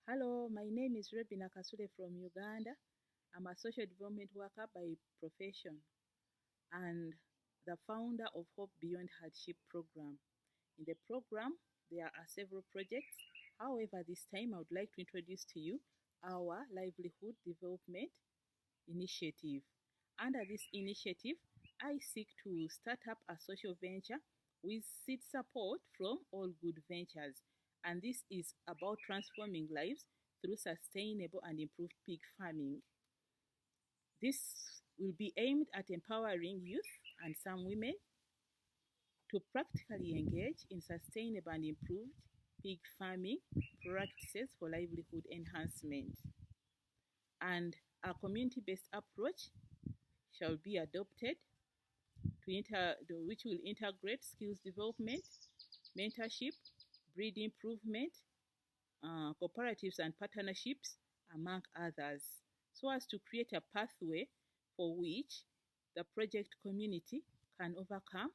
Hello, my name is Rebina Kasule from Uganda. I'm a social development worker by profession and the founder of Hope Beyond Hardship program. In the program, there are several projects. However, this time I would like to introduce to you our livelihood development initiative. Under this initiative, I seek to start up a social venture with seed support from All Good Ventures. And this is about transforming lives through sustainable and improved pig farming. This will be aimed at empowering youth and some women to practically engage in sustainable and improved pig farming practices for livelihood enhancement. And a community-based approach shall be adopted which will integrate skills development, mentorship, breed improvement, cooperatives and partnerships, among others, so as to create a pathway for which the project community can overcome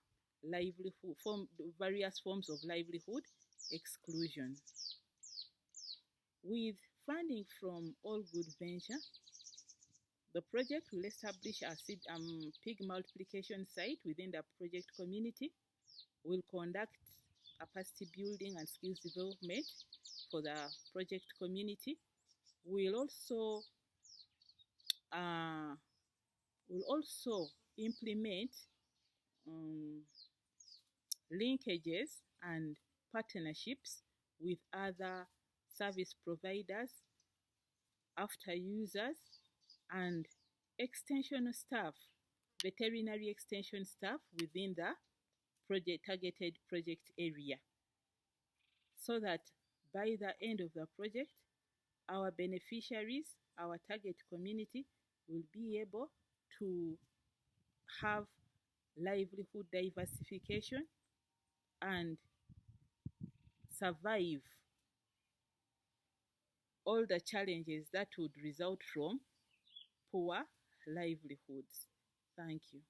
various forms of livelihood exclusion. With funding from All Good Venture, the project will establish a pig multiplication site within the project community, will conduct capacity building and skills development for the project community, will also implement linkages and partnerships with other service providers, after users, and extension staff, veterinary extension staff within the targeted project area, so that by the end of the project, our beneficiaries, our target community, will be able to have livelihood diversification and survive all the challenges that would result from poor livelihoods. Thank you.